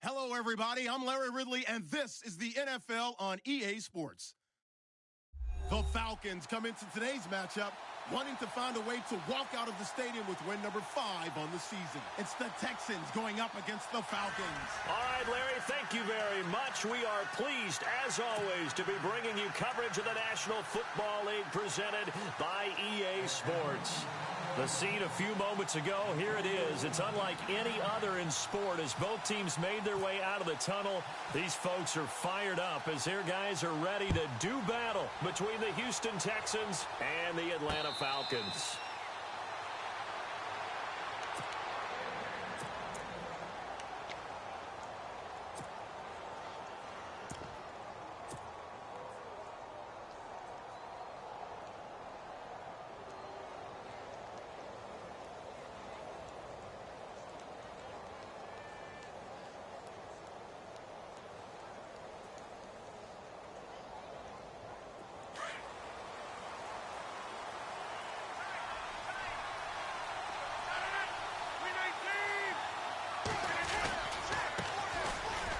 Hello, everybody. I'm Larry Ridley, and this is the NFL on EA Sports. The Falcons come into today's matchup wanting to find a way to walk out of the stadium with win number 5 on the season. It's the Texans going up against the Falcons. All right, Larry, thank you very much. We are pleased, as always, to be bringing you coverage of the National Football League presented by EA Sports. The scene a few moments ago, here it is. It's unlike any other in sport as both teams made their way out of the tunnel. These folks are fired up as their guys are ready to do battle between the Houston Texans and the Atlanta Falcons.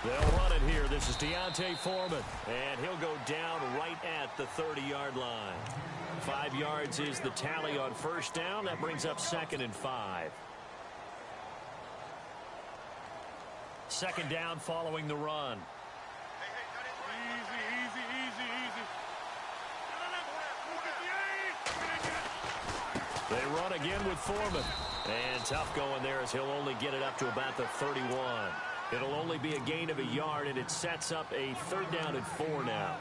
They'll run it here. This is D'Onta Foreman, and he'll go down right at the 30-yard line. 5 yards is the tally on first down. That brings up 2nd and 5. Second down following the run. They run again with Foreman. And tough going there as he'll only get it up to about the 31. It'll only be a gain of a yard, and it sets up a 3rd down and 4 now.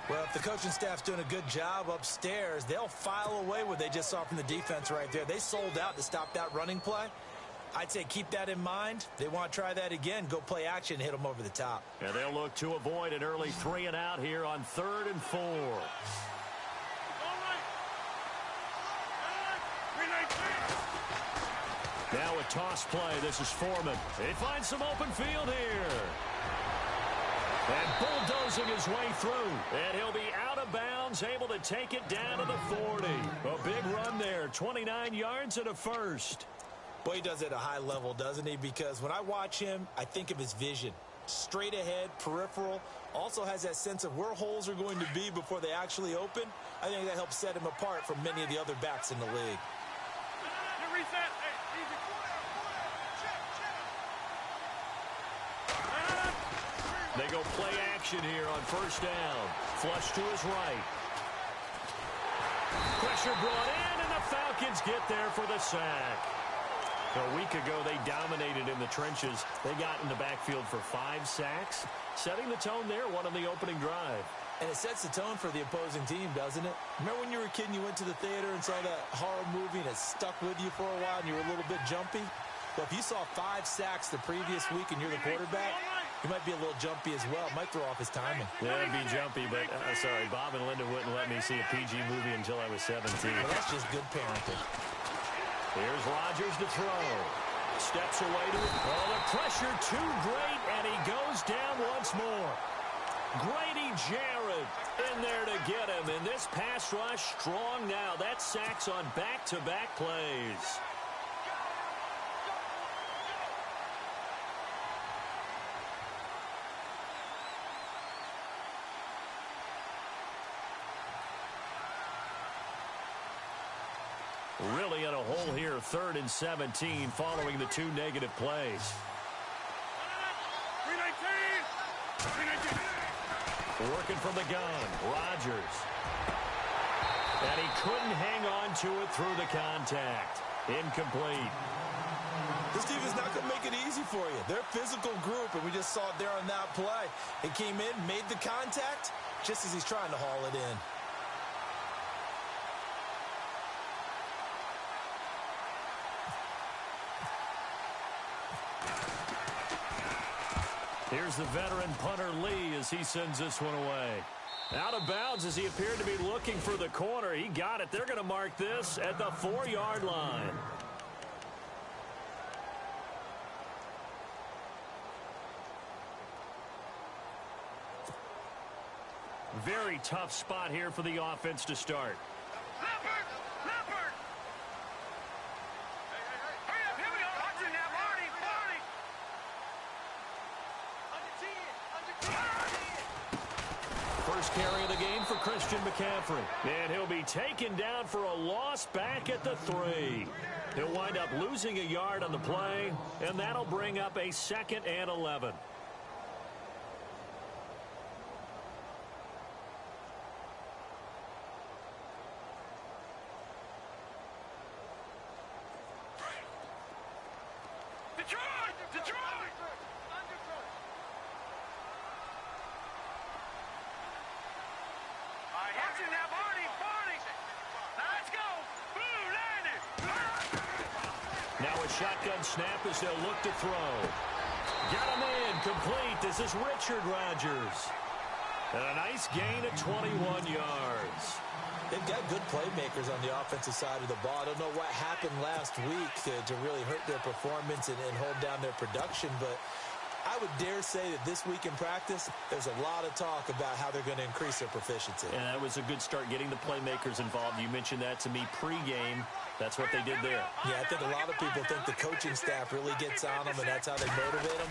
Well, if the coaching staff's doing a good job upstairs, they'll file away what they just saw from the defense right there. They sold out to stop that running play. I'd say keep that in mind. They want to try that again. Go play action, hit them over the top. And they'll look to avoid an early 3 and out here on 3rd and 4. Now a toss play. This is Foreman. He finds some open field here. And bulldozing his way through. And he'll be out of bounds, able to take it down to the 40. A big run there. 29 yards and a first. Boy, he does it at a high level, doesn't he? Because when I watch him, I think of his vision. Straight ahead, peripheral. Also has that sense of where holes are going to be before they actually open. I think that helps set him apart from many of the other backs in the league. They go play action here on first down. Flush to his right. Pressure brought in, and the Falcons get there for the sack. A week ago, they dominated in the trenches. They got in the backfield for 5 sacks, setting the tone there, one on the opening drive. And it sets the tone for the opposing team, doesn't it? Remember when you were a kid and you went to the theater and saw that horror movie and it stuck with you for a while and you were a little bit jumpy? Well, if you saw 5 sacks the previous week and you're the quarterback, he might be a little jumpy as well. Might throw off his timing. Yeah, it'd be jumpy, but sorry, Bob and Linda wouldn't let me see a PG movie until I was 17. Well, that's just good parenting. Here's Rodgers to throw. Steps away to it. Oh, the pressure too great, and he goes down once more. Grady Jarrett in there to get him, and this pass rush strong now. That's sacks on back-to-back plays. Really in a hole here, 3rd and 17 following the 2 negative plays. Working from the gun, Rodgers. And he couldn't hang on to it through the contact. Incomplete. This team is not going to make it easy for you. They're a physical group, and we just saw it there on that play. He came in, made the contact, just as he's trying to haul it in. Here's the veteran punter Lee as he sends this one away. Out of bounds as he appeared to be looking for the corner. He got it. They're going to mark this at the 4-yard line. Very tough spot here for the offense to start. First carry of the game for Christian McCaffrey. And he'll be taken down for a loss back at the 3. He'll wind up losing a yard on the play, and that'll bring up a 2nd and 11. Shotgun snap as they'll look to throw. Got him in, complete. This is Richard Rodgers. And a nice gain of 21 yards. They've got good playmakers on the offensive side of the ball. I don't know what happened last week to really hurt their performance and hold down their production, but I would dare say that this week in practice, there's a lot of talk about how they're going to increase their proficiency. And that was a good start getting the playmakers involved. You mentioned that to me pregame. That's what they did there. Yeah, I think a lot of people think the coaching staff really gets on them, and that's how they motivate them.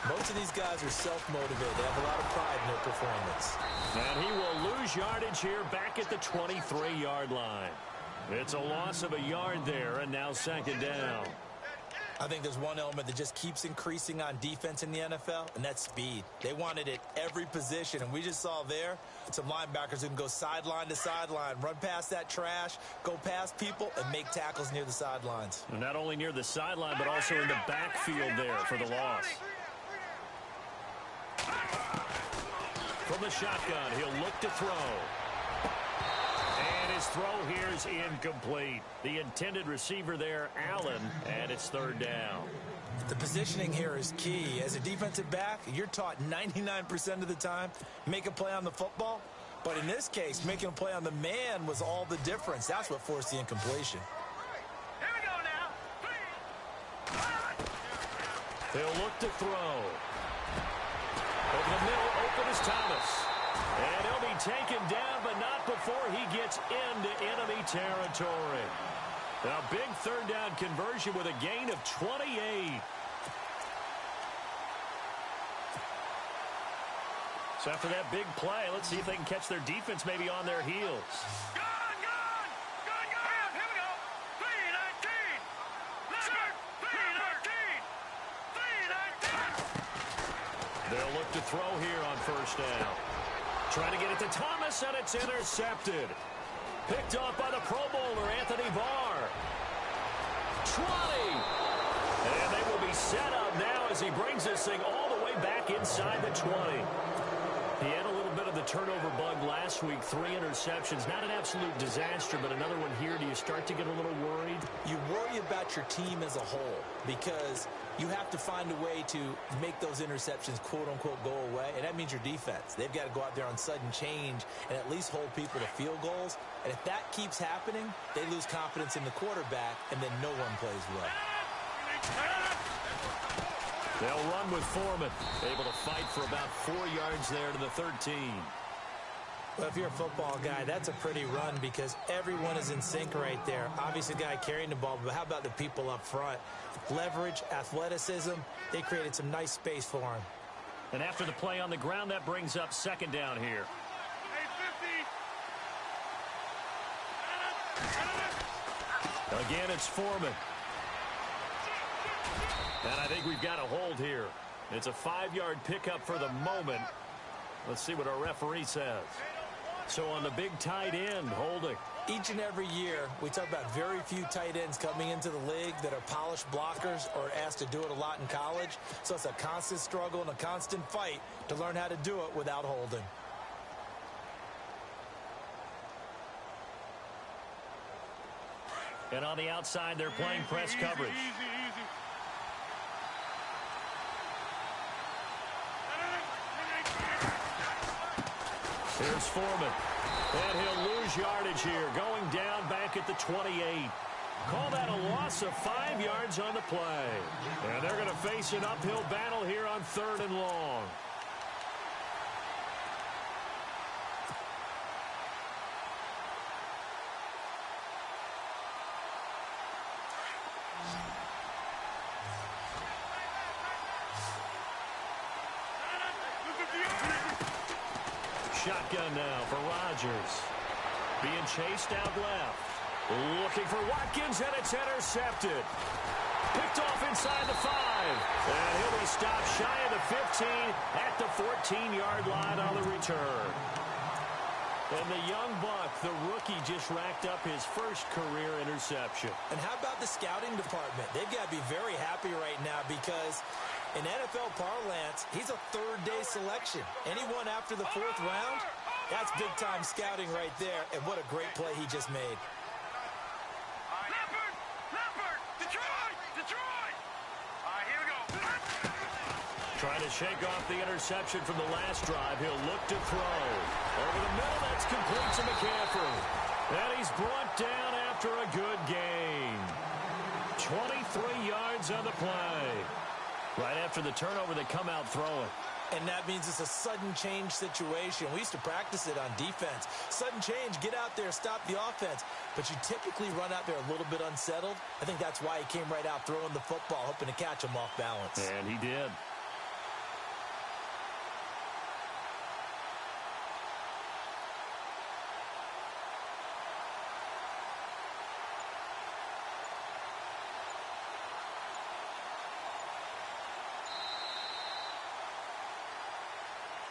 Most of these guys are self-motivated. They have a lot of pride in their performance. And he will lose yardage here back at the 23-yard line. It's a loss of a yard there, and now 2nd down. I think there's one element that just keeps increasing on defense in the NFL, and that's speed. They want it at every position, and we just saw there some linebackers who can go sideline to sideline, run past that trash, go past people, and make tackles near the sidelines. And not only near the sideline, but also in the backfield there for the loss. From the shotgun, he'll look to throw. And his throw here is incomplete. The intended receiver there, Allen, and it's 3rd down. The positioning here is key. As a defensive back, you're taught 99% of the time, make a play on the football. But in this case, making a play on the man was all the difference. That's what forced the incompletion. Here we go now. They'll look to throw. Over the middle, open is Thomas. And he'll be taken down, but not before he gets into enemy territory. A big 3rd down conversion with a gain of 28. So after that big play, let's see if they can catch their defense maybe on their heels. Gone! Here we go. 319. Number 319. They'll look to throw here on 1st down. Trying to get it to Thomas, and it's intercepted. Picked off by the Pro Bowler, Anthony Barr. 20. And they will be set up now as he brings this thing all the way back inside the 20. He had a little bit of the turnover bug last week, 3 interceptions. Not an absolute disaster, but another one here. Do you start to get a little worried? You worry about your team as a whole because you have to find a way to make those interceptions, quote-unquote, go away, and that means your defense. They've got to go out there on sudden change and at least hold people to field goals. And if that keeps happening, they lose confidence in the quarterback, and then no one plays well. They'll run with Foreman, able to fight for about 4 yards there to the 13. Well, if you're a football guy, that's a pretty run because everyone is in sync right there. Obviously, the guy carrying the ball, but how about the people up front? Leverage, athleticism, they created some nice space for him. And after the play on the ground, that brings up 2nd down here. Again, it's Foreman. And I think we've got a hold here. It's a 5-yard pickup for the moment. Let's see what our referee says. So on the big tight end, holding. Each and every year, we talk about very few tight ends coming into the league that are polished blockers or asked to do it a lot in college. So it's a constant struggle and a constant fight to learn how to do it without holding. And on the outside, they're playing press coverage. Here's Foreman. And he'll lose yardage here, going down back at the 28. Call that a loss of 5 yards on the play. And they're going to face an uphill battle here on 3rd and long. shotgun now for Rodgers. Being chased out left. Looking for Watkins, and it's intercepted. Picked off inside the 5. And he'll be stopped shy of the 15 at the 14-yard line on the return. And the young buck, the rookie, just racked up his first career interception. And how about the scouting department? They've got to be very happy right now because in NFL parlance, he's a third-day selection. Anyone after the 4th round, that's big-time scouting right there. And what a great play he just made. Leopard! Detroit! Detroit! All right, here we go. Trying to shake off the interception from the last drive. He'll look to throw. Over the middle, that's complete to McCaffrey. And he's brought down after a good gain. 23 yards on the play. Right after the turnover, they come out throwing. And that means it's a sudden change situation. We used to practice it on defense. Sudden change, get out there, stop the offense. But you typically run out there a little bit unsettled. I think that's why he came right out throwing the football, hoping to catch him off balance. And he did.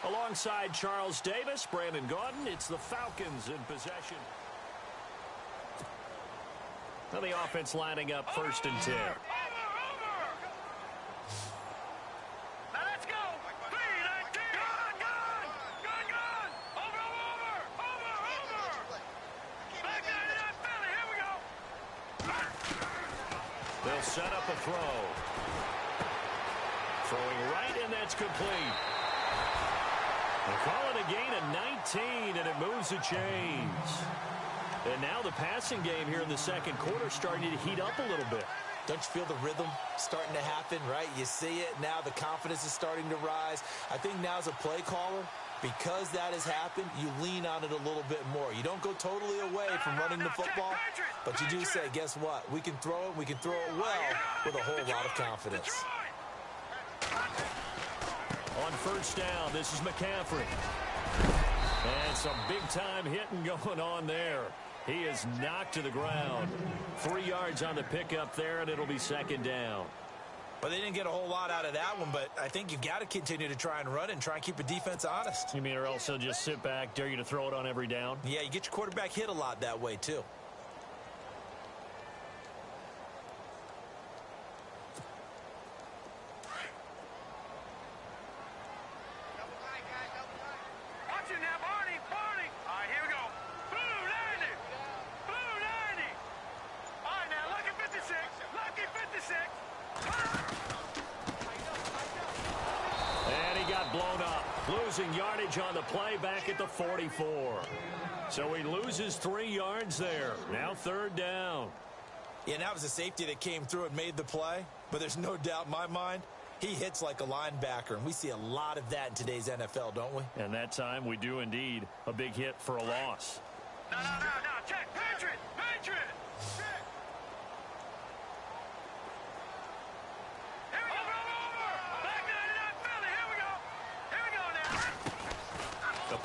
Alongside Charles Davis, Brandon Gaudin, it's the Falcons in possession. Now the offense lining up 1st and 10. Over! Now let's go! 3-19! Gun! Over! Back 99 Philly, here we go! They'll set up a throw. Throwing right, and that's complete. They call it a gain of 19, and it moves the chains. And now the passing game here in the second quarter starting to heat up a little bit. Don't you feel the rhythm starting to happen, right? You see it. Now the confidence is starting to rise. I think now as a play caller, because that has happened, you lean on it a little bit more. You don't go totally away from running the football, but you do say, guess what? We can throw it. We can throw it well with a whole lot of confidence. On 1st down, this is McCaffrey. And some big-time hitting going on there. He is knocked to the ground. 3 yards on the pickup there, and it'll be 2nd down. But they didn't get a whole lot out of that one, but I think you've got to continue to try and run it and try and keep the defense honest. You mean or else they'll just sit back, dare you to throw it on every down? Yeah, you get your quarterback hit a lot that way, too. Losing yardage on the play back at the 44. So he loses 3 yards there. Now 3rd down. Yeah, and that was a safety that came through and made the play. But there's no doubt in my mind, he hits like a linebacker. And we see a lot of that in today's NFL, don't we? And that time we do indeed. A big hit for a loss. No. Check. Patriot. Check.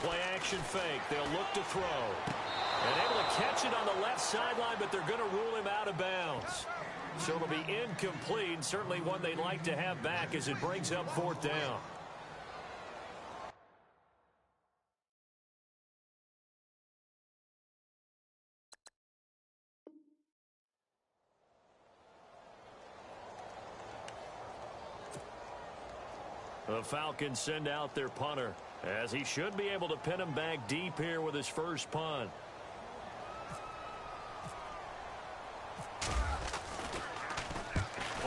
Play action fake. They'll look to throw. And able to catch it on the left sideline, but they're going to rule him out of bounds. So it'll be incomplete. Certainly one they'd like to have back as it brings up 4th down. The Falcons send out their punter, as he should be able to pin him back deep here with his first punt.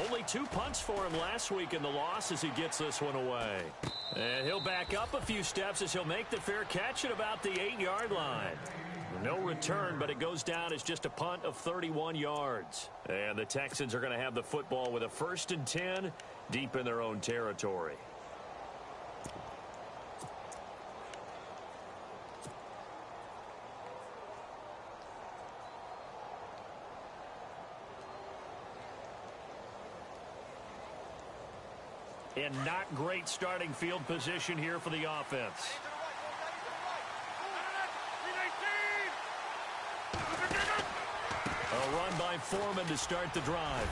Only 2 punts for him last week in the loss as he gets this one away. And he'll back up a few steps as he'll make the fair catch at about the 8-yard line. No return, but it goes down as just a punt of 31 yards. And the Texans are going to have the football with a 1st and 10 deep in their own territory. And not great starting field position here for the offense. A run by Foreman to start the drive.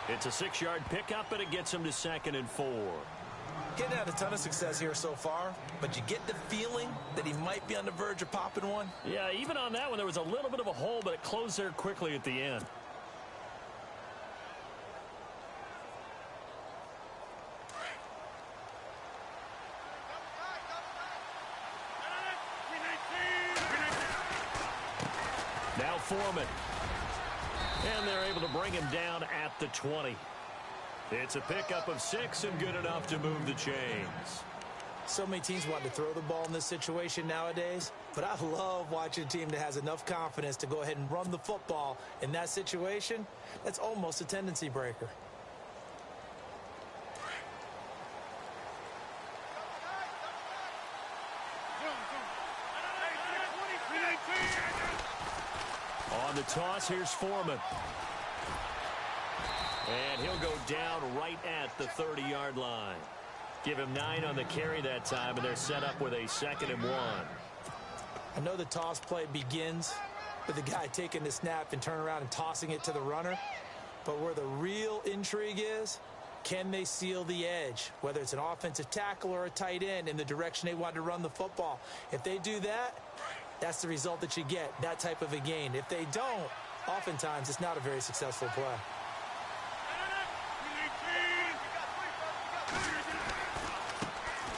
It's a 6-yard pickup, and it gets him to 2nd and 4. Getting had a ton of success here so far, but you get the feeling that he might be on the verge of popping one. Yeah, even on that one, there was a little bit of a hole, but it closed there quickly at the end. Now Foreman. And they're able to bring him down at the 20. It's a pickup of 6 and good enough to move the chains. So many teams want to throw the ball in this situation nowadays, but I love watching a team that has enough confidence to go ahead and run the football in that situation. That's almost a tendency breaker. On the toss, here's Foreman. And he'll go down right at the 30-yard line. Give him 9 on the carry that time, and they're set up with a 2nd and 1. I know the toss play begins with the guy taking the snap and turning around and tossing it to the runner. But where the real intrigue is, can they seal the edge, whether it's an offensive tackle or a tight end, in the direction they want to run the football? If they do that, that's the result that you get, that type of a gain. If they don't, oftentimes it's not a very successful play.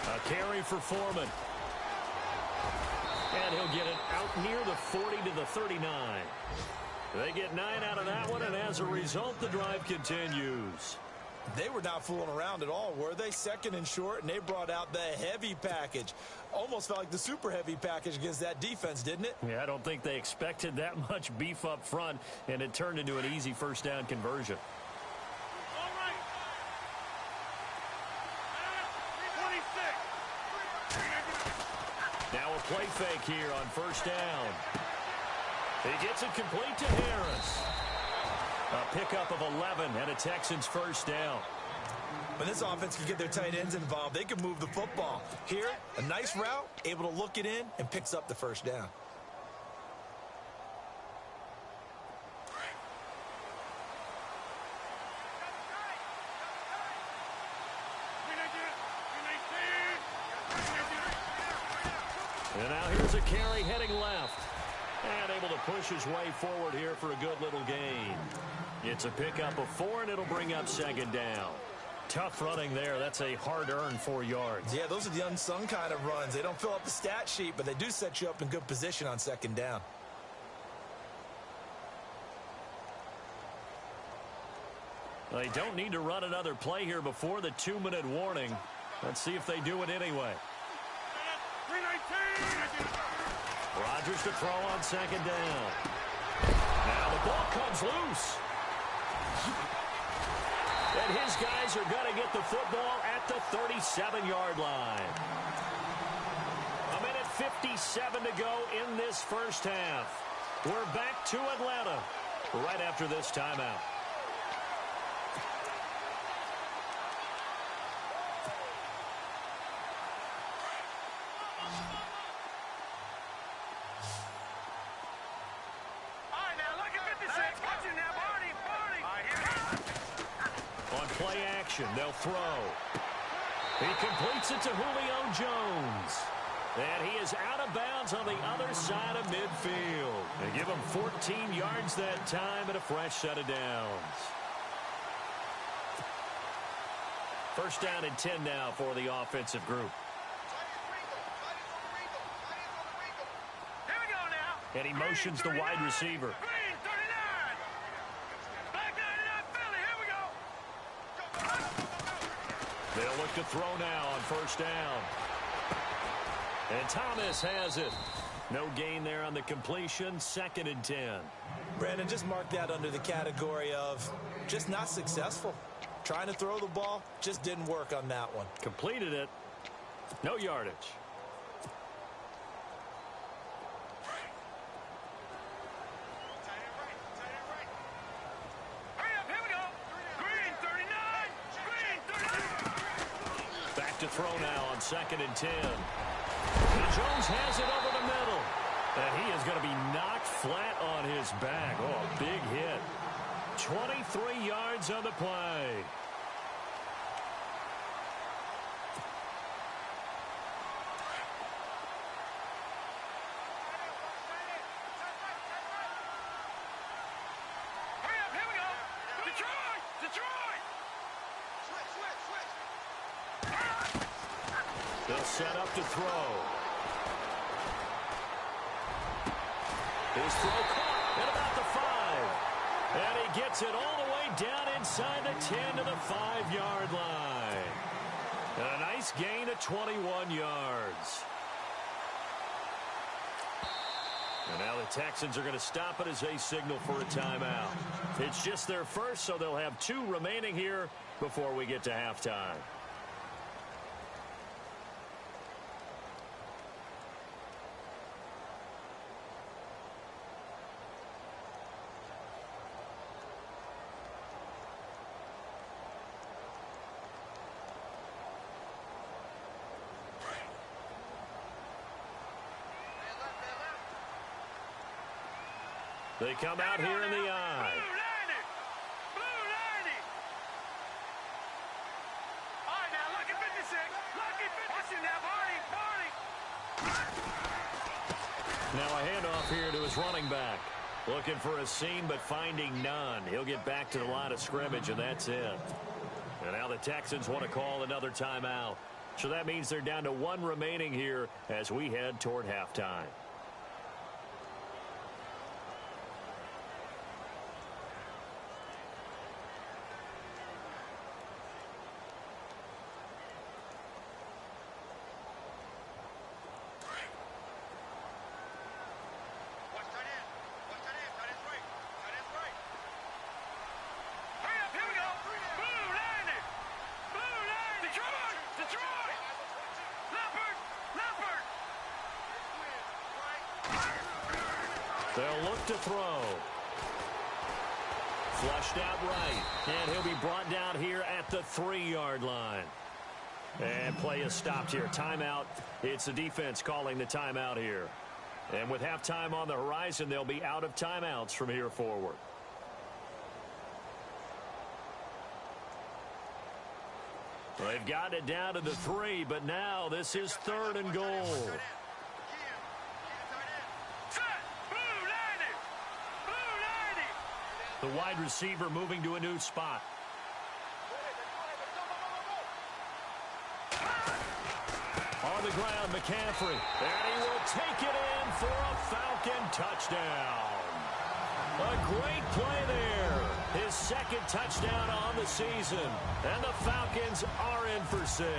A carry for Foreman. And he'll get it out near the 40 to the 39. They get 9 out of that one, and as a result, the drive continues. They were not fooling around at all, were they? 2nd and short, and they brought out the heavy package. Almost felt like the super heavy package against that defense, didn't it? Yeah, I don't think they expected that much beef up front, and it turned into an easy first down conversion. Now a play fake here on first down. He gets it complete to Harris. A pickup of 11 and a Texans first down. When this offense can get their tight ends involved, they can move the football. Here, a nice route, able to look it in, and picks up the first down. And now here's a carry heading left. And able to push his way forward here for a good little gain. It's a pickup of 4, and it'll bring up 2nd down. Tough running there. That's a hard-earned 4 yards. Yeah, those are the unsung kind of runs. They don't fill up the stat sheet, but they do set you up in good position on 2nd down. They don't need to run another play here before the 2-minute warning. Let's see if they do it anyway. Rodgers to throw on 2nd down. Now the ball comes loose. And his guys are going to get the football at the 37-yard line. 1:57 to go in this first half. We're back to Atlanta right after this timeout. They'll throw. He completes it to Julio Jones. And he is out of bounds on the other side of midfield. They give him 14 yards that time and a fresh set of downs. First down and 10 now for the offensive group. Here we go now. And he motions the wide receiver. They'll look to throw now on first down. And Thomas has it. No gain there on the completion. 2nd and 10. Brandon, just mark that under the category of just not successful. Trying to throw the ball, just didn't work on that one. Completed it. No yardage. To throw now on 2nd and 10. And Jones has it over the middle. And he is going to be knocked flat on his back. Oh, a big hit. 23 yards on the play. They'll set up to throw. His throw caught at about the 5. And he gets it all the way down inside the 10 to the 5-yard line. And a nice gain of 21 yards. And now the Texans are going to stop it as they signal for a timeout. It's just their first, so they'll have 2 remaining here before we get to halftime. They come out here in the eye. Blue 90. All right, now, lucky 56. Lucky 56. Watch it now, Barney. Now a handoff here to his running back. Looking for a seam, but finding none. He'll get back to the line of scrimmage, and that's it. And now the Texans want to call another timeout. So that means they're down to 1 remaining here as we head toward halftime. They'll look to throw. Flushed out right. And he'll be brought down here at the 3-yard line. And play is stopped here. Timeout. It's the defense calling the timeout here. And with halftime on the horizon, they'll be out of timeouts from here forward. They've gotten it down to the 3, but now this is 3rd and goal. The wide receiver moving to a new spot. On the ground, McCaffrey. And he will take it in for a Falcon touchdown. A great play there. His 2nd touchdown on the season. And the Falcons are in for 6.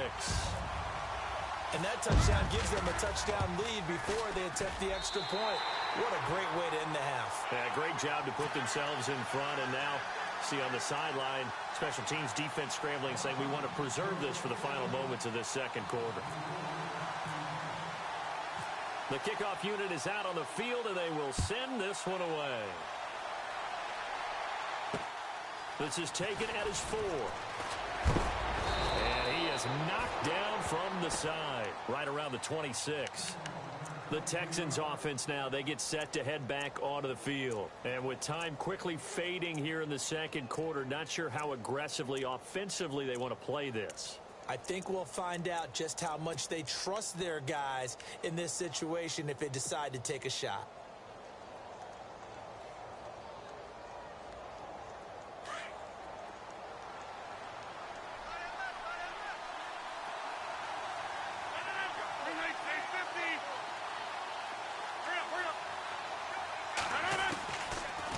And that touchdown gives them a touchdown lead before they attempt the extra point. What a great way to end the half. Yeah, great job to put themselves in front. And now, see on the sideline, special teams defense scrambling, saying we want to preserve this for the final moments of this 2nd quarter. The kickoff unit is out on the field, and they will send this one away. This is taken at his 4. And he is knocked down from the side, right around the 26. The Texans offense now, they get set to head back onto the field. And with time quickly fading here in the 2nd quarter, not sure how aggressively, offensively they want to play this. I think we'll find out just how much they trust their guys in this situation if they decide to take a shot.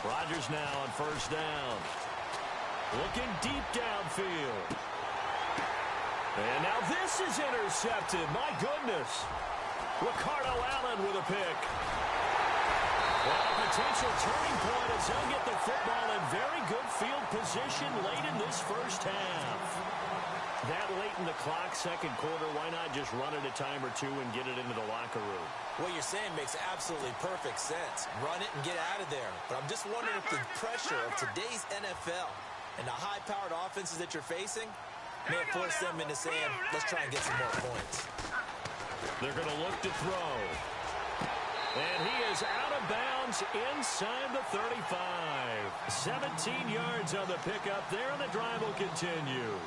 Rodgers now on 1st down. Looking deep downfield. And now this is intercepted. My goodness. Ricardo Allen with a pick. Well, a potential turning point as they'll get the football in very good field position late in this 1st half. That late in the clock, 2nd quarter, why not just run it a time or 2 and get it into the locker room? What you're saying makes absolutely perfect sense. Run it and get out of there. But I'm just wondering if the pressure of today's NFL and the high-powered offenses that you're facing may have forced them into saying, let's try and get some more points. They're going to look to throw. And he is out of bounds inside the 35. 17 yards on the pickup there, and the drive will continue.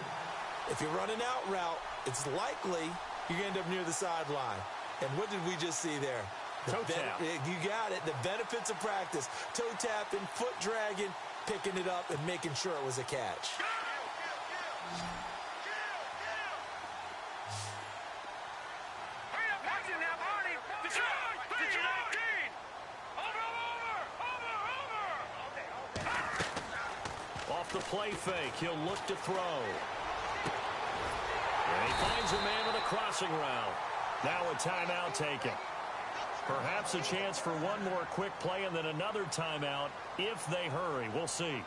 If you're running out route, it's likely you're going to end up near the sideline. And what did we just see there? Toe tap. You got it. The benefits of practice. Toe tapping, foot dragging, picking it up, and making sure it was a catch. Off the play fake, he'll look to throw. And he finds a man with a crossing route. Now a timeout taken. Perhaps a chance for one more quick play and then another timeout if they hurry. We'll see.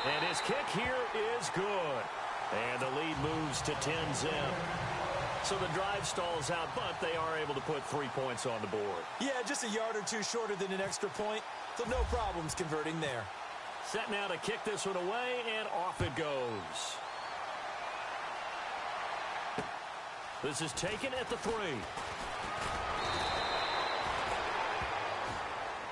And his kick here is good. And the lead moves to 10-zip. So the drive stalls out, but they are able to put 3 points on the board. Yeah, just a yard or two shorter than an extra point, so no problems converting there. Set now to kick this one away, and off it goes. This is taken at the 3.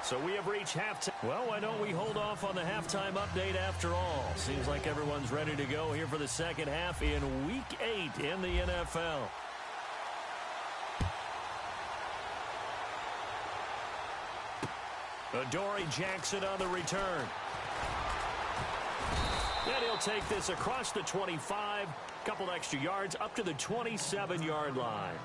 So we have reached halftime. Well, why don't we hold off on the halftime update after all? Seems like everyone's ready to go here for the second half in Week 8 in the NFL. Adoree Jackson on the return. And he'll take this across the 25, couple extra yards up to the 27-yard line.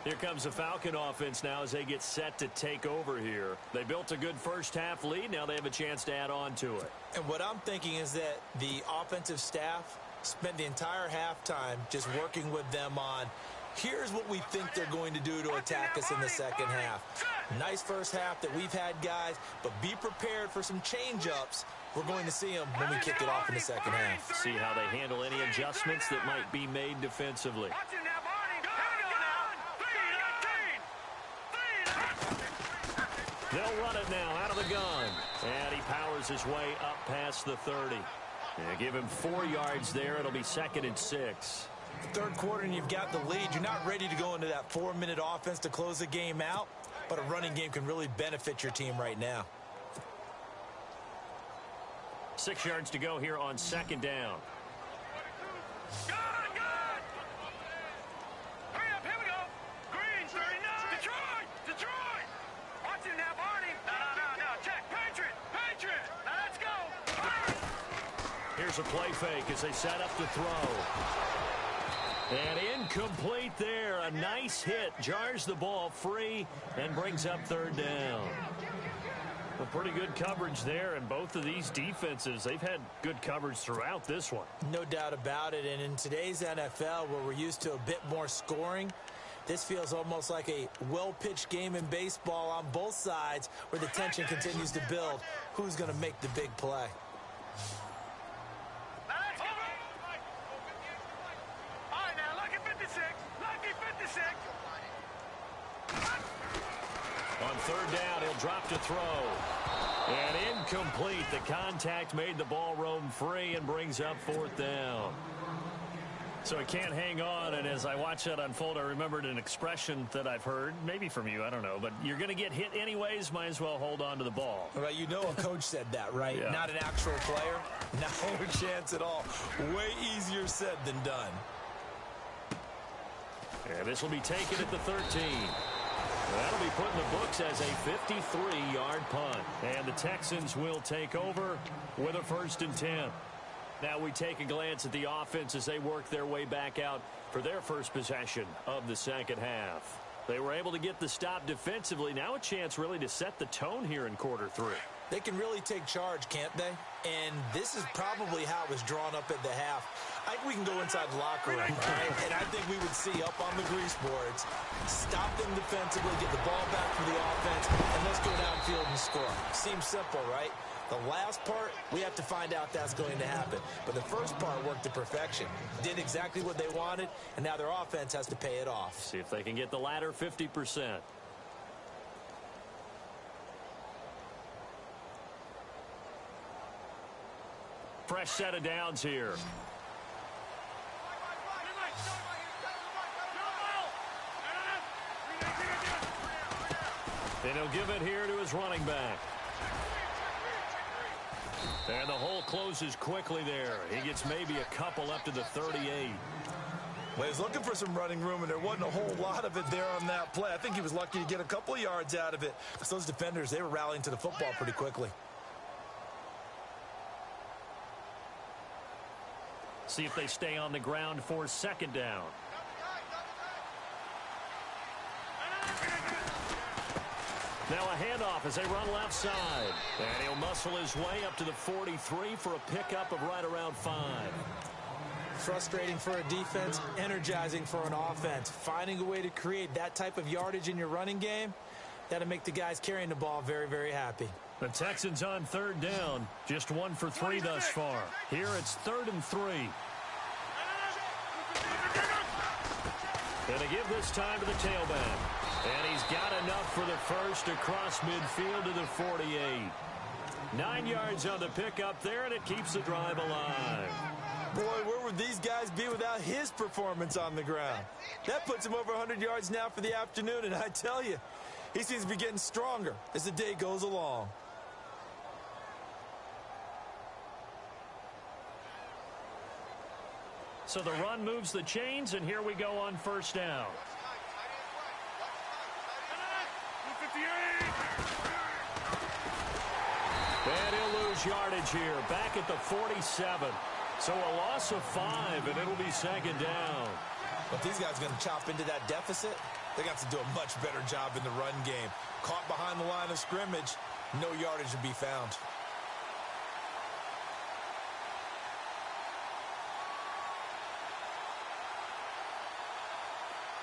Here comes the Falcon offense now as they get set to take over here. They built a good first-half lead. Now they have a chance to add on to it. And what I'm thinking is that the offensive staff spent the entire halftime just working with them on, here's what we think they're going to do to attack us in the second half. Nice first half that we've had, guys, but be prepared for some change-ups. We're going to see them when we kick it off in the second half. See how they handle any adjustments that might be made defensively. They'll run it now out of the gun. And he powers his way up past the 30. And give him 4 yards there. It'll be 2nd and 6. Third quarter and you've got the lead. You're not ready to go into that 4-minute offense to close the game out, but a running game can really benefit your team right now. 6 yards to go here on 2nd down. Hurry up, here we go. Green, 39. Detroit. Watch it now, Barney. No. Check. Patriot. Now let's go. Here's a play fake as they set up to throw. And incomplete there. A nice hit. Jars the ball free and brings up 3rd down. A pretty good coverage there, and both of these defenses, they've had good coverage throughout this one. No doubt about it, and in today's NFL, where we're used to a bit more scoring, this feels almost like a well-pitched game in baseball on both sides where the tension continues to build. Who's going to make the big play? All right, now, lucky 56. On 3rd down, he'll drop to throw. And incomplete. The contact made the ball roam free and brings up 4th down. So he can't hang on, and as I watch that unfold, I remembered an expression that I've heard, maybe from you, I don't know, but you're going to get hit anyways, might as well hold on to the ball. Well, you know a coach said that, right? Yeah. Not an actual player. No chance at all. Way easier said than done. And this will be taken at the 13. That'll be put in the books as a 53-yard punt. And the Texans will take over with a 1st and 10. Now we take a glance at the offense as they work their way back out for their first possession of the second half. They were able to get the stop defensively. Now a chance really to set the tone here in quarter 3. They can really take charge, can't they? And this is probably how it was drawn up at the half. I think we can go inside the locker room, right? And I think we would see up on the grease boards, stop them defensively, get the ball back for the offense, and let's go downfield and score. Seems simple, right? The last part, we have to find out that's going to happen. But the first part worked to perfection. Did exactly what they wanted, and now their offense has to pay it off. See if they can get the latter 50%. Fresh set of downs here. And he'll give it here to his running back. And the hole closes quickly there. He gets maybe a couple up to the 38. Well, he was looking for some running room, and there wasn't a whole lot of it there on that play. I think he was lucky to get a couple of yards out of it. Because those defenders, they were rallying to the football pretty quickly. See if they stay on the ground for second down. Now a handoff as they run left side. And he'll muscle his way up to the 43 for a pickup of right around 5. Frustrating for a defense, energizing for an offense. Finding a way to create that type of yardage in your running game, that'll make the guys carrying the ball very, very happy. The Texans on third down. Just 1 for 3 thus far. Here it's 3rd and 3. And to give this time to the tailback. And he's got enough for the first across midfield to the 48. 9 yards on the pickup there, and it keeps the drive alive. Boy, where would these guys be without his performance on the ground? That puts him over 100 yards now for the afternoon, and I tell you, he seems to be getting stronger as the day goes along. So the run moves the chains, and here we go on first down. And he'll lose yardage here, back at the 47. So a loss of 5, and it'll be second down. But these guys are going to chop into that deficit. They got to do a much better job in the run game. Caught behind the line of scrimmage, no yardage to be found.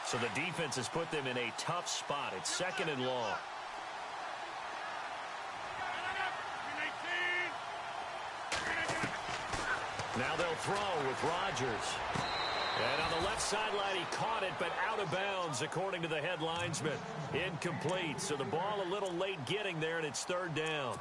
So the defense has put them in a tough spot. It's 2nd and long. Now they'll throw with Rodgers. And on the left sideline, he caught it, but out of bounds, according to the head linesman. Incomplete. So the ball a little late getting there, and it's 3rd down.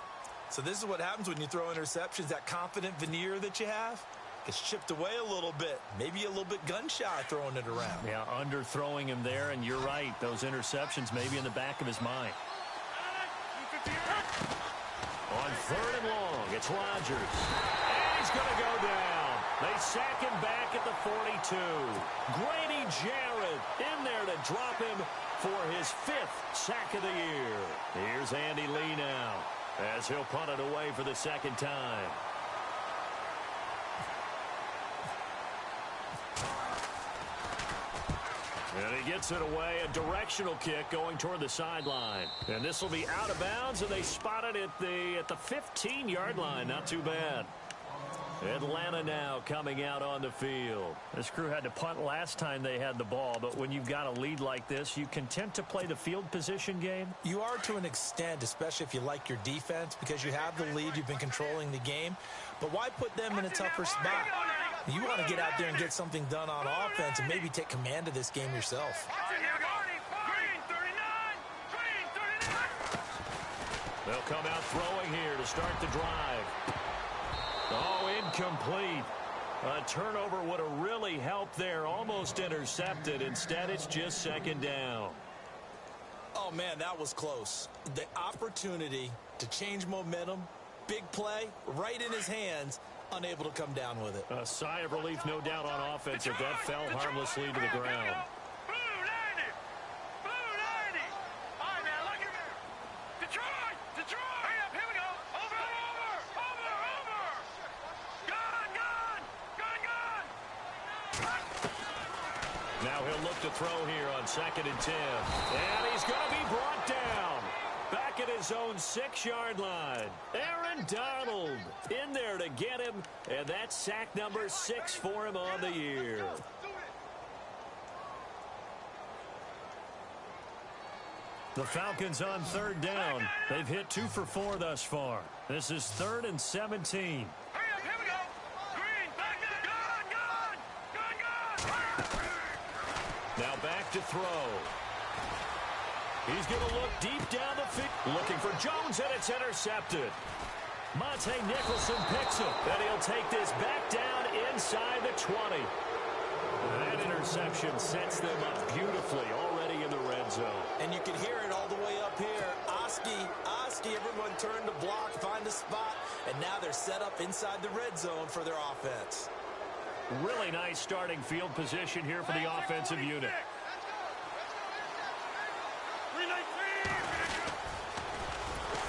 So this is what happens when you throw interceptions. That confident veneer that you have gets chipped away a little bit. Maybe a little bit gun-shy throwing it around. Yeah, underthrowing him there, and you're right. Those interceptions may be in the back of his mind. On 3rd and long, it's Rodgers. And he's going to go down. They sack him back at the 42. Grady Jarrett in there to drop him for his 5th sack of the year. Here's Andy Lee now as he'll punt it away for the 2nd time. And he gets it away, a directional kick going toward the sideline. And this will be out of bounds, and they spot it at the 15-yard line. Not too bad. Atlanta now coming out on the field. This crew had to punt last time they had the ball, but when you've got a lead like this, you content to play the field position game? You are to an extent, especially if you like your defense, because you have the lead, you've been controlling the game. But why put them in a tougher spot? You want to get out there and get something done on offense and maybe take command of this game yourself. They'll come out throwing here to start the drive. Oh, incomplete. A turnover would have really helped there. Almost intercepted. Instead, it's just 2nd down. Oh, man, that was close. The opportunity to change momentum, big play, right in his hands, unable to come down with it. A sigh of relief, no doubt, on offense if that fell harmlessly to the ground. Now he'll look to throw here on 2nd and 10. And he's going to be brought down. Back at his own 6-yard line. Aaron Donald in there to get him. And that's sack number 6 for him on the year. The Falcons on 3rd down. They've hit 2 for 4 thus far. This is 3rd and 17. Now back to throw. He's going to look deep down the field. Looking for Jones, and it's intercepted. Monte Nicholson picks it. And he'll take this back down inside the 20. That interception sets them up beautifully already in the red zone. And you can hear it all the way up here. Oski, everyone turned to block, find a spot, and now they're set up inside the red zone for their offense. Really nice starting field position here for the offensive unit.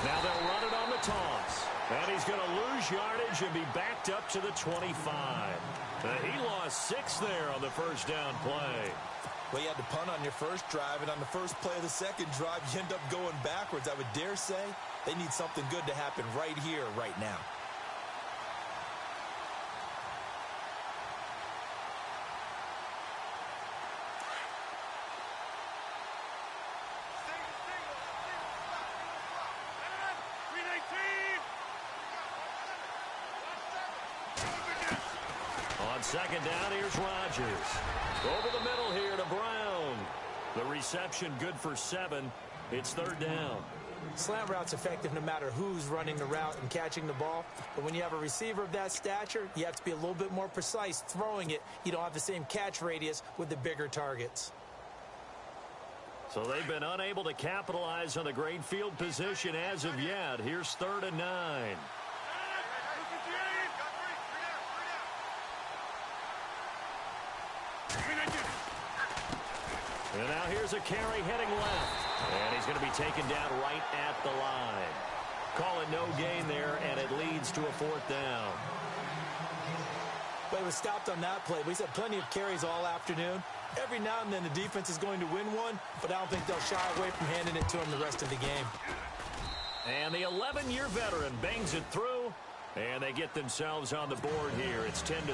Now they'll run it on the toss. And he's going to lose yardage and be backed up to the 25. He lost 6 there on the first down play. Well, you had to punt on your first drive, and on the first play of the second drive, you end up going backwards. I would dare say they need something good to happen right here, right now. Second down, here's Rodgers. Over the middle here to Brown. The reception good for 7. It's third down. Slant route's effective no matter who's running the route and catching the ball. But when you have a receiver of that stature, you have to be a little bit more precise throwing it. You don't have the same catch radius with the bigger targets. So they've been unable to capitalize on the great field position as of yet. Here's 3rd and 9. And now here's a carry heading left. And he's going to be taken down right at the line. Call it no gain there, and it leads to a 4th down. But he was stopped on that play. We've had plenty of carries all afternoon. Every now and then the defense is going to win one, but I don't think they'll shy away from handing it to him the rest of the game. And the 11-year veteran bangs it through, and they get themselves on the board here. It's 10-3.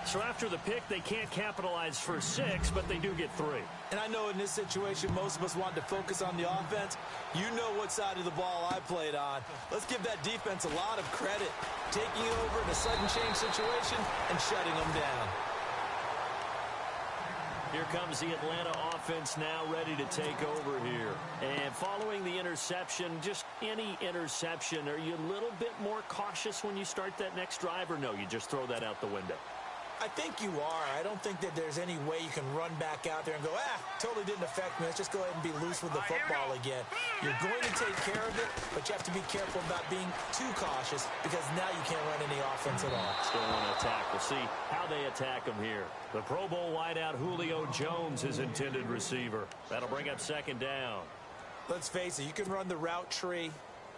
So after the pick, they can't capitalize for 6, but they do get 3. And I know in this situation, most of us want to focus on the offense. You know what side of the ball I played on. Let's give that defense a lot of credit, taking it over in a sudden change situation and shutting them down. Here comes the Atlanta offense now ready to take over here. And following the interception, just any interception, are you a little bit more cautious when you start that next drive, or no, you just throw that out the window? I think you are. I don't think that there's any way you can run back out there and go, totally didn't affect me. Let's just go ahead and be loose with the football again. You're going to take care of it, but you have to be careful about being too cautious because now you can't run any offense at all. Still want to attack. We'll see how they attack him here. The Pro Bowl wideout Julio Jones is intended receiver. That'll bring up 2nd down. Let's face it, you can run the route tree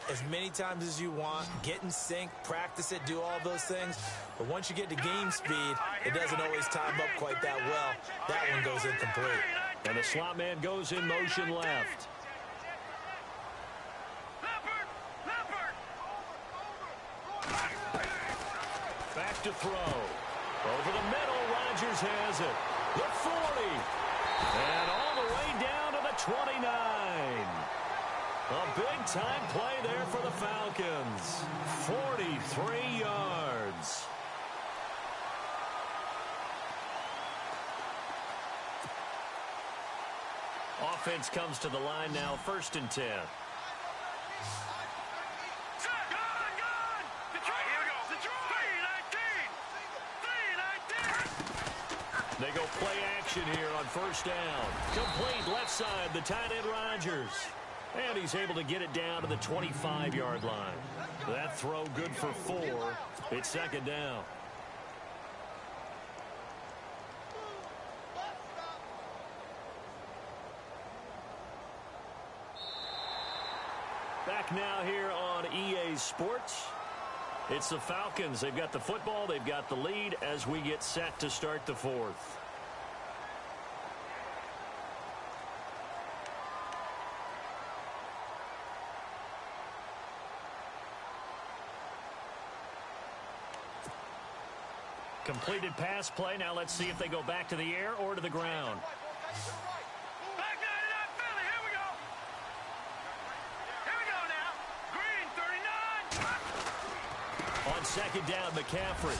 as many times as you want, get in sync, practice it, do all those things. But once you get to game speed, it doesn't always time up quite that well. That one goes incomplete. And the slot man goes in motion left. Back to throw. Over the middle, Rodgers has it. The 40. And all the way down to the 29. A big-time play there for the Falcons. 43 yards. Offense comes to the line now, 1st and 10. They go play action here on 1st down. Complete left side, the tight end Rodgers. And he's able to get it down to the 25-yard line. That throw good for 4. It's 2nd down. Back now here on EA Sports. It's the Falcons. They've got the football. They've got the lead as we get set to start the 4th. Completed pass play. Now let's see if they go back to the air or to the ground. On 2nd down, McCaffrey.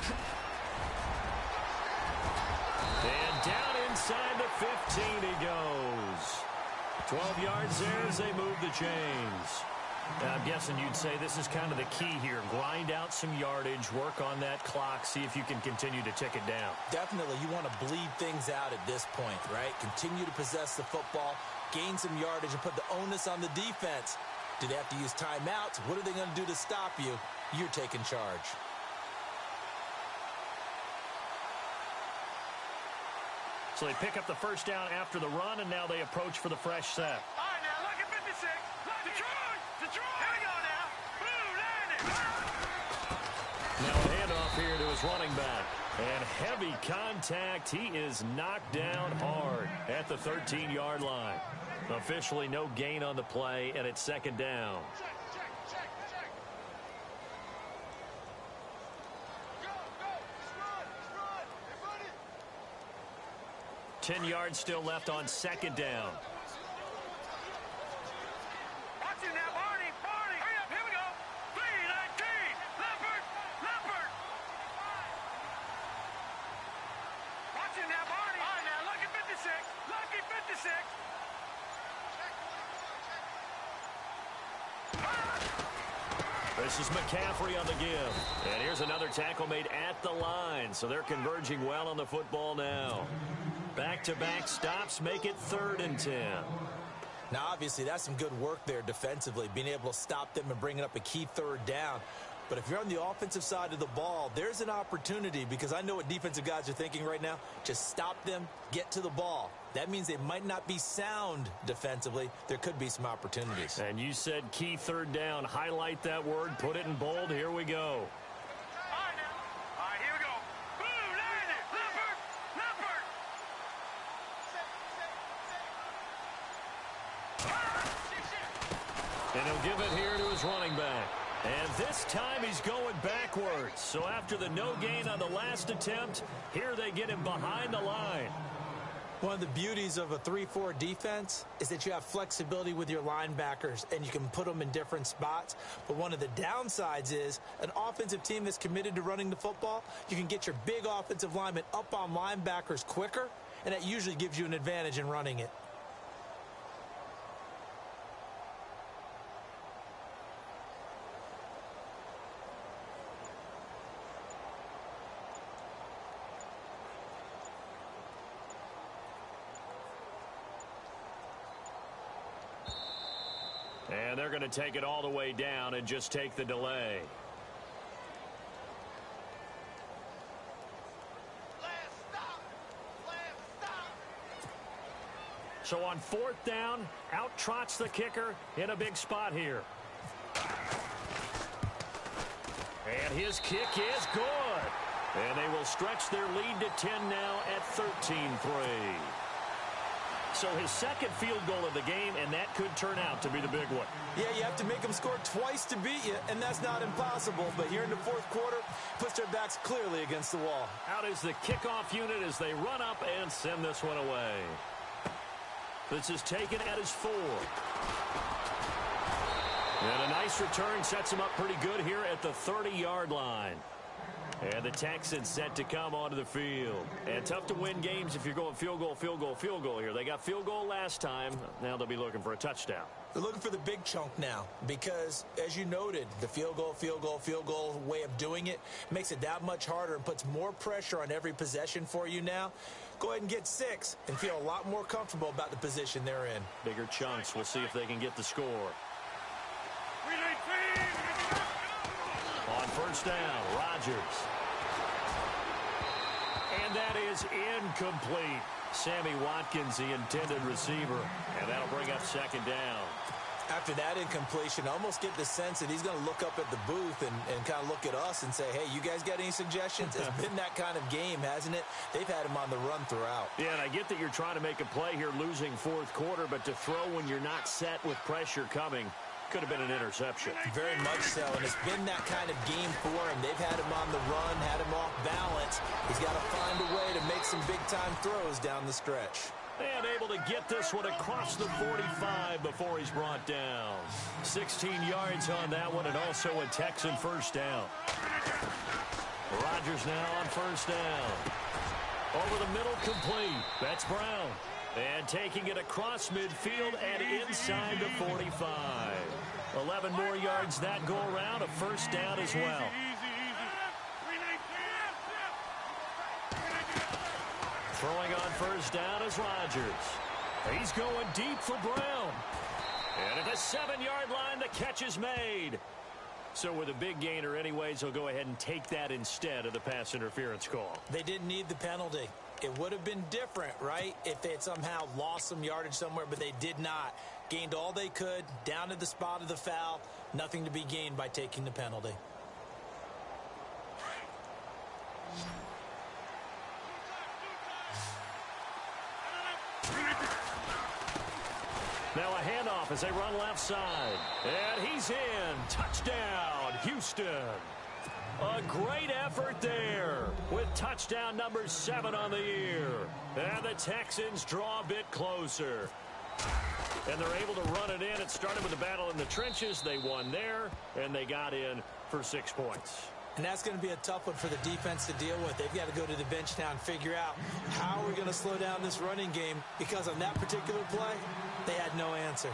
And down inside the 15 he goes. 12 yards there as they move the chains. I'm guessing you'd say this is kind of the key here. Grind out some yardage, work on that clock, see if you can continue to tick it down. Definitely, you want to bleed things out at this point, right? Continue to possess the football, gain some yardage, and put the onus on the defense. Do they have to use timeouts? What are they going to do to stop you? You're taking charge. So they pick up the first down after the run, and now they approach for the fresh set. All right, now, look at 56. Detroit! Detroit! Here we go now. Blue, landing. Now a handoff here to his running back. And heavy contact. He is knocked down hard at the 13-yard line. Officially no gain on the play, and it's second down. Check. Go. Let's run. They're running. 10 yards still left on second down. Watch it now, Barney. Hurry up, here we go. 3-19. Leopard. Watch it now, Barney. All right, now, lucky 56. Lucky 56. This is McCaffrey on the give. And here's another tackle made at the line. So they're converging well on the football now. Back-to-back stops make it 3rd and 10. Now, obviously, that's some good work there defensively, being able to stop them and bringing up a key 3rd down. But if you're on the offensive side of the ball, there's an opportunity, because I know what defensive guys are thinking right now. Just stop them, get to the ball. That means they might not be sound defensively. There could be some opportunities. And you said key 3rd down. Highlight that word, put it in bold. Here we go. All right, here we go. Blue, landing. Leopard. And he'll give it here to his running back. And this time he's going backwards. So after the no gain on the last attempt, here they get him behind the line. One of the beauties of a 3-4 defense is that you have flexibility with your linebackers and you can put them in different spots. But one of the downsides is an offensive team that's committed to running the football, you can get your big offensive linemen up on linebackers quicker, and that usually gives you an advantage in running it. And they're going to take it all the way down and just take the delay. So on 4th down, out trots the kicker in a big spot here. And his kick is good. And they will stretch their lead to 10 now at 13-3. So his second field goal of the game, and that could turn out to be the big one. Yeah, you have to make them score twice to beat you, and that's not impossible. But here in the 4th quarter, puts their backs clearly against the wall. Out is the kickoff unit as they run up and send this one away. This is taken at his 4. And a nice return sets him up pretty good here at the 30-yard line. And the Texans set to come onto the field. And tough to win games if you're going field goal here. They got field goal last time. Now they'll be looking for a touchdown. They're looking for the big chunk now because, as you noted, the field goal way of doing it makes it that much harder and puts more pressure on every possession for you now. Go ahead and get 6 and feel a lot more comfortable about the position they're in. Bigger chunks. We'll see if they can get the score. On 1st down, Rodgers. And that is incomplete. Sammy Watkins, the intended receiver. And that'll bring up 2nd down. After that incompletion, I almost get the sense that he's going to look up at the booth and kind of look at us and say, hey, you guys got any suggestions? It's been that kind of game, hasn't it? They've had him on the run throughout. Yeah, and I get that you're trying to make a play here losing 4th quarter, but to throw when you're not set with pressure coming could have been an interception. Very much so, and it's been that kind of game for him. They've had him on the run, had him off balance. He's got to find a way to make some big-time throws down the stretch. And able to get this one across the 45 before he's brought down. 16 yards on that one, and also a Texan 1st down. Rodgers now on 1st down. Over the middle, complete. That's Brown. And taking it across midfield and inside the 45. 11 more yards that go around, a first down as well. Throwing on first down is Rodgers. He's going deep for Brown. And at the 7-yard line, the catch is made. So with a big gainer anyways, he'll go ahead and take that instead of the pass interference call. They didn't need the penalty. It would have been different, right, if they had somehow lost some yardage somewhere, but they did not. Gained all they could, down to the spot of the foul. Nothing to be gained by taking the penalty. Now a handoff as they run left side. And he's in. Touchdown, Houston. A great effort there with touchdown number 7 on the year. And the Texans draw a bit closer. And they're able to run it in. It started with a battle in the trenches. They won there, and they got in for 6 points. And that's going to be a tough one for the defense to deal with. They've got to go to the bench now and figure out how we're going to slow down this running game, because on that particular play, they had no answer.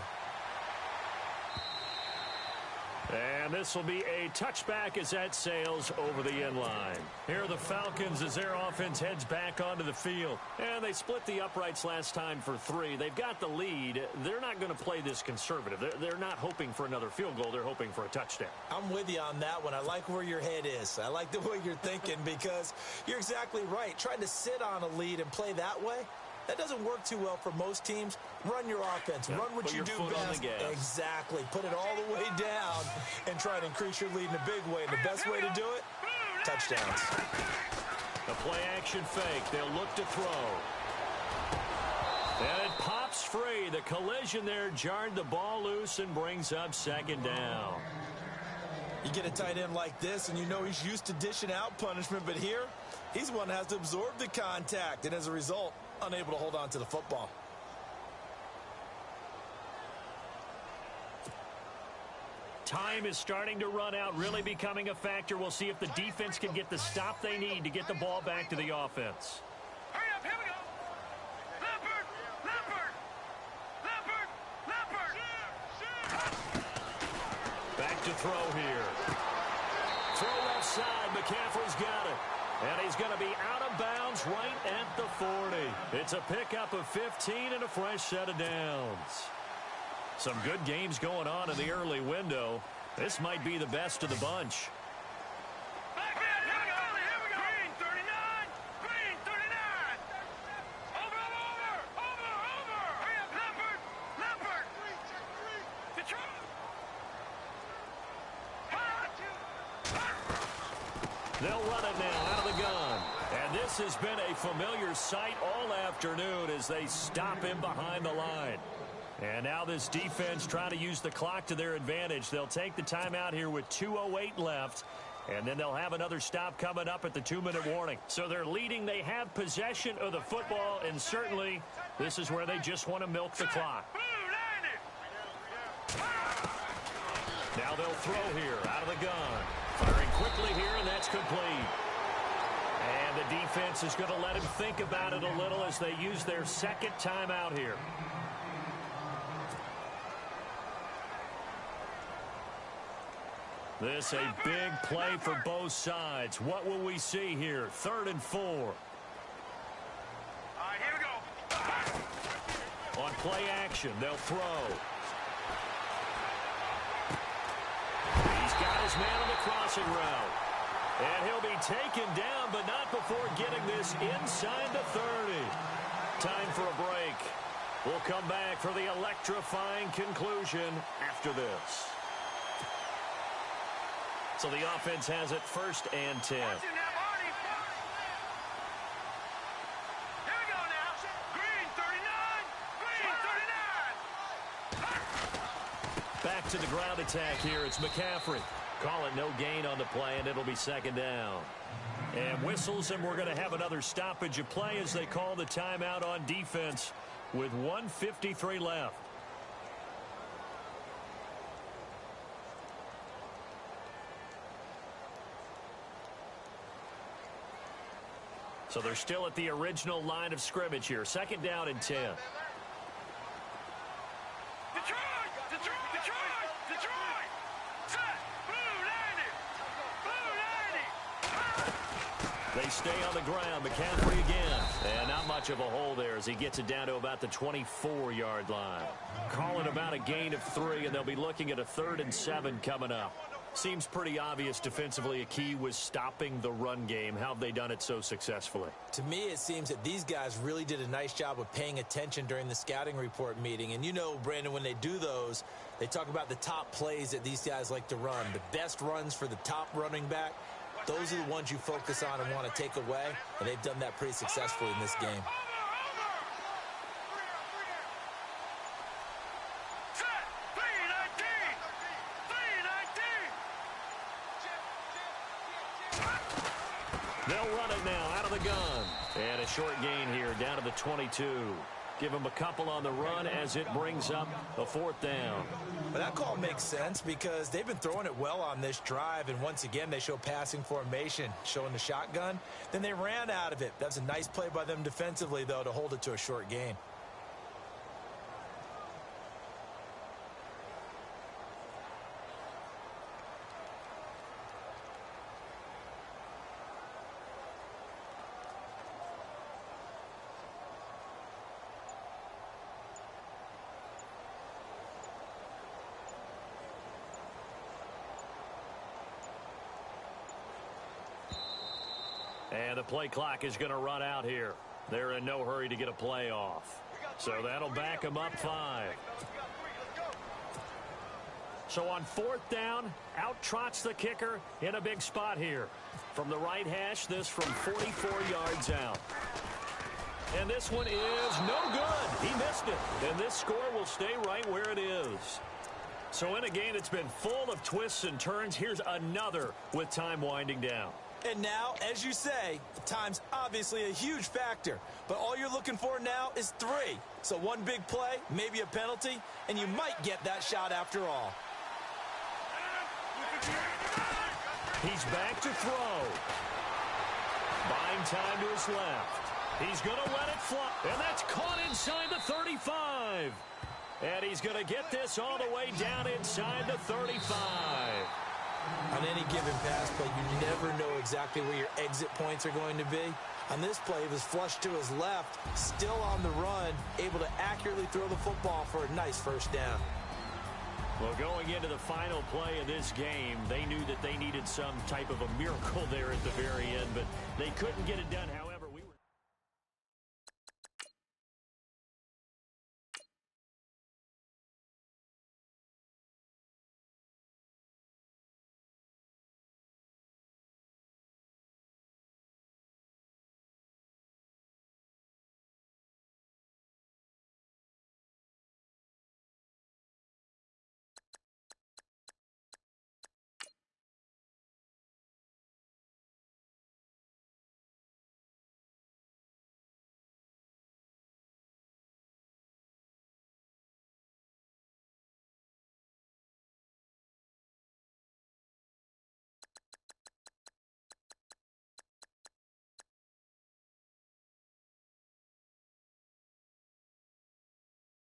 And this will be a touchback as that sails over the end line. Here are the Falcons as their offense heads back onto the field. And they split the uprights last time for 3. They've got the lead. They're not going to play this conservative. They're not hoping for another field goal. They're hoping for a touchdown. I'm with you on that one. I like where your head is. I like the way you're thinking, because you're exactly right. Trying to sit on a lead and play that way, that doesn't work too well for most teams. Run your offense. Yeah, run what you do best. Exactly. Put it all the way down and try to increase your lead in a big way. And the best way to do it, touchdowns. A play action fake. They'll look to throw. And it pops free. The collision there jarred the ball loose and brings up second down. You get a tight end like this, and you know he's used to dishing out punishment. But here, he's one that has to absorb the contact. And as a result, unable to hold on to the football. Time is starting to run out, really becoming a factor. We'll see if the defense can get the stop they need to get the ball back to the offense. Hurry up, here we go. Leopard, Leopard, Leopard. Back to throw here. Throw left side. McCaffrey's got it. And he's going to be out of bounds right at the 40. It's a pickup of 15 and a fresh set of downs. Some good games going on in the early window. This might be the best of the bunch. Back in, here we go. Green 39, Green 39. Over. Hurry up, Leopard. Detroit. They'll run it now out of the gun. And this has been a familiar sight all afternoon as they stop him behind the line. And now this defense trying to use the clock to their advantage. They'll take the timeout here with 2:08 left. And then they'll have another stop coming up at the 2-minute warning. So they're leading. They have possession of the football. And certainly this is where they just want to milk the clock. Now they'll throw here out of the gun. Firing quickly here, and that's complete. And the defense is going to let him think about it a little as they use their second timeout here. This a big play for both sides. What will we see here? 3rd and 4. All right, here we go. On play action, they'll throw. He's got his man on the crossing route. And he'll be taken down, but not before getting this inside the 30. Time for a break. We'll come back for the electrifying conclusion after this. So the offense has it 1st and 10. Watch it now, Arnie. Here we go now. Green 39. Back to the ground attack here. It's McCaffrey. Call it no gain on the play, and it'll be 2nd down. And whistles, and we're going to have another stoppage of play as they call the timeout on defense with 1:53 left. So they're still at the original line of scrimmage here. 2nd down and 10. Detroit! Detroit! Detroit! Detroit! Set! Blue landing! Blue landing! They stay on the ground. McCaffrey again. And not much of a hole there as he gets it down to about the 24-yard line. Calling about a gain of 3, and they'll be looking at a 3rd and 7 coming up. Seems pretty obvious defensively a key was stopping the run game. How have they done it so successfully? To me, it seems that these guys really did a nice job of paying attention during the scouting report meeting. And you know, Brandon, when they do those, they talk about the top plays that these guys like to run. The best runs for the top running back, those are the ones you focus on and want to take away. And they've done that pretty successfully in this game. They'll run it now out of the gun. And a short gain here down to the 22. Give them a couple on the run as it brings up a 4th down. But that call makes sense because they've been throwing it well on this drive. And once again, they show passing formation, showing the shotgun. Then they ran out of it. That's a nice play by them defensively, though, to hold it to a short gain. And the play clock is going to run out here. They're in no hurry to get a play off. So that'll back them up 5. So on 4th down, out trots the kicker in a big spot here. From the right hash, this from 44 yards out. And this one is no good. He missed it. And this score will stay right where it is. So in a game that's been full of twists and turns, here's another with time winding down. And now, as you say, time's obviously a huge factor. But all you're looking for now is 3. So one big play, maybe a penalty, and you might get that shot after all. He's back to throw. Buying time to his left. He's going to let it fly. And that's caught inside the 35. And he's going to get this all the way down inside the 35. On any given pass play, you never know exactly where your exit points are going to be. On this play, he was flushed to his left, still on the run, able to accurately throw the football for a nice 1st down. Well, going into the final play of this game, they knew that they needed some type of a miracle there at the very end, but they couldn't get it done. However,